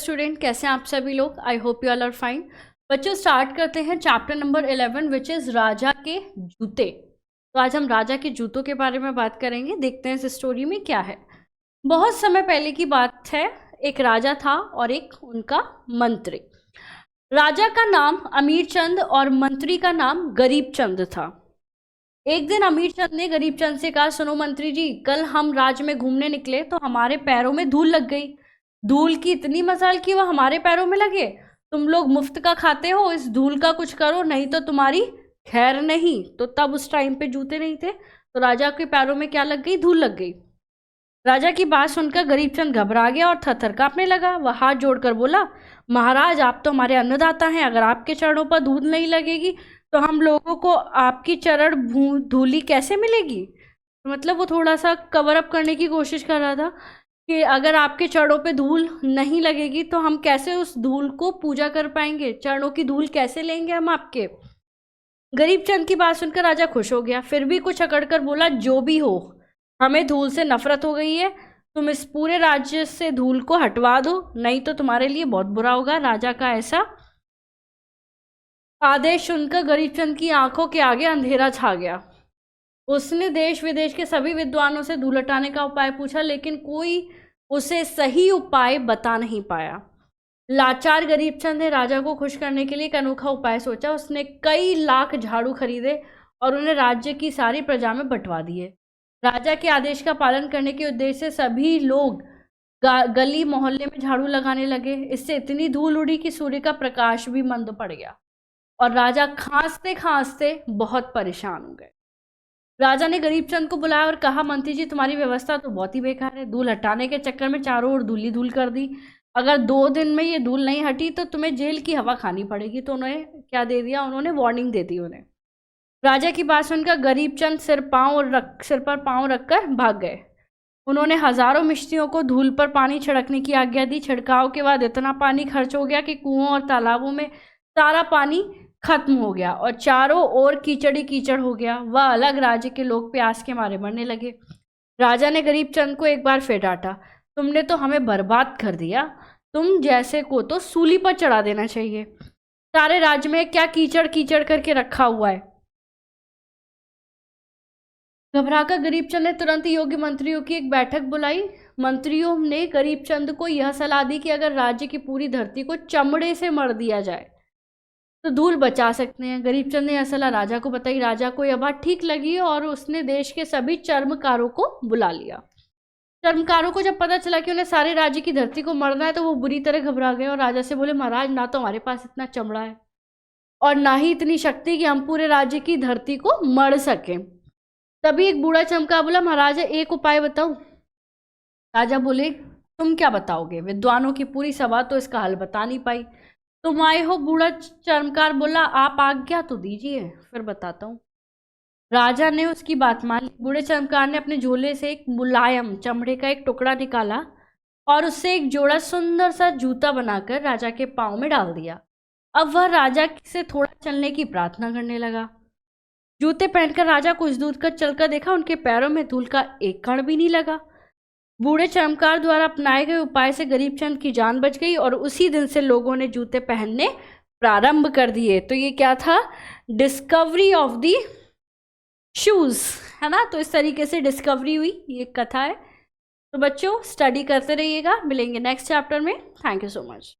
Student, कैसे हैं आप सभी लोग? I hope you all are fine. बच्चों, स्टार्ट करते हैं चैप्टर नंबर 11 विच इज़ राजा के जूते। तो आज हम राजा के जूतों के बारे में बात करेंगे। देखते हैं इस स्टोरी में क्या है। बहुत समय पहले की बात है। एक राजा था और एक उनका मंत्री। राजा का नाम अमीर चंद और मंत्री का नाम गरीब चंद था। एक दिन अमीर चंद ने गरीब चंद से कहा, सुनो मंत्री जी, कल हम राज्य में घूमने निकले तो हमारे पैरों में धूल लग गई। धूल की इतनी मजाल कि वह हमारे पैरों में लगे। तुम लोग मुफ्त का खाते हो, इस धूल का कुछ करो, नहीं तो तुम्हारी खैर नहीं। तो तब उस टाइम पे जूते नहीं थे, तो राजा के पैरों में क्या लग गई? धूल लग गई। राजा की बात सुनकर गरीब चंद घबरा गया और थरथर कांपने लगा। वह हाथ जोड़कर बोला, महाराज, आप तो हमारे अन्नदाता हैं। अगर आपके चरणों पर धूल नहीं लगेगी तो हम लोगों को आपकी चरण धूली कैसे मिलेगी? मतलब वो थोड़ा सा कवर अप करने की कोशिश कर रहा था कि अगर आपके चरणों पे धूल नहीं लगेगी तो हम कैसे उस धूल को पूजा कर पाएंगे, चरणों की धूल कैसे लेंगे हम आपके। गरीब चंद की बात सुनकर राजा खुश हो गया, फिर भी कुछ अकड़कर बोला, जो भी हो, हमें धूल से नफरत हो गई है। तुम इस पूरे राज्य से धूल को हटवा दो, नहीं तो तुम्हारे लिए बहुत बुरा होगा। राजा का ऐसा आदेश सुनकर गरीब चंद की आंखों के आगे अंधेरा छा गया। उसने देश विदेश के सभी विद्वानों से धूल हटाने का उपाय पूछा, लेकिन कोई उसे सही उपाय बता नहीं पाया। लाचार गरीब चंद ने राजा को खुश करने के लिए एक अनोखा उपाय सोचा। उसने कई लाख झाड़ू खरीदे और उन्हें राज्य की सारी प्रजा में बंटवा दिए। राजा के आदेश का पालन करने के उद्देश्य से सभी लोग गली मोहल्ले में झाड़ू लगाने लगे। इससे इतनी धूल उड़ी कि सूर्य का प्रकाश भी मंद पड़ गया और राजा खांसते खांसते बहुत परेशान हो गए। राजा ने गरीब चंद को बुलाया और कहा, मंत्री जी, तुम्हारी व्यवस्था तो बहुत ही बेकार है। धूल हटाने के चक्कर में चारों ओर धूल ही धूल कर दी। अगर 2 दिन में ये धूल नहीं हटी तो तुम्हें जेल की हवा खानी पड़ेगी। तो उन्हें क्या दे दिया? उन्होंने वार्निंग दे दी उन्हें। राजा की बात सुनकर गरीब चंद सिर पर पांव रखकर भाग गए। उन्होंने हजारों मिस्त्रियों को धूल पर पानी छिड़कने की आज्ञा दी। छिड़काव के बाद इतना पानी खर्च हो गया कि कुओं और तालाबों में सारा पानी खत्म हो गया और चारों ओर कीचड़ ही कीचड़ हो गया। वह अलग राज्य के लोग प्यास के मारे मरने लगे। राजा ने गरीब चंद को एक बार फिर डांटा, तुमने तो हमें बर्बाद कर दिया। तुम जैसे को तो सूली पर चढ़ा देना चाहिए। सारे राज्य में क्या कीचड़ कीचड़ करके रखा हुआ है। घबराकर गरीब चंद ने तुरंत योग्य मंत्रियों की एक बैठक बुलाई। मंत्रियों ने गरीब चंद को यह सलाह दी कि अगर राज्य की पूरी धरती को चमड़े से मढ़ दिया जाए तो धूल बचा सकते हैं। गरीब चंद ने यह सलाह राजा को बताई। राजा को यह बात ठीक लगी और उसने देश के सभी चर्मकारों को बुला लिया। चर्मकारों को जब पता चला कि उन्हें सारे राज्य की धरती को मरना है तो वो बुरी तरह घबरा गए और राजा से बोले, महाराज, ना तो हमारे पास इतना चमड़ा है और ना ही इतनी शक्ति कि हम पूरे राज्य की धरती को मढ़ सकें। तभी एक बूढ़ा चमका बोला, महाराजा, एक उपाय बताऊं? राजा बोले, तुम क्या बताओगे? विद्वानों की पूरी सभा तो इसका हल बता नहीं पाई, तुम आए हो। बूढ़ा चर्मकार बोला, आप आज्ञा तो दीजिए, फिर बताता हूँ। राजा ने उसकी बात मान ली। बूढ़े चर्मकार ने अपने झोले से एक मुलायम चमड़े का एक टुकड़ा निकाला और उससे एक जोड़ा सुंदर सा जूता बनाकर राजा के पाँव में डाल दिया। अब वह राजा से थोड़ा चलने की प्रार्थना करने लगा। जूते पहनकर राजा कुछ दूर तक चलकर देखा, उनके पैरों में धूल का एक कण भी नहीं लगा। बूढ़े चमकार द्वारा अपनाए गए उपाय से गरीब चंद की जान बच गई और उसी दिन से लोगों ने जूते पहनने प्रारंभ कर दिए। तो ये क्या था? डिस्कवरी ऑफ दी शूज, है ना। तो इस तरीके से डिस्कवरी हुई, ये कथा है। तो बच्चों, स्टडी करते रहिएगा। मिलेंगे नेक्स्ट चैप्टर में। Thank you so much.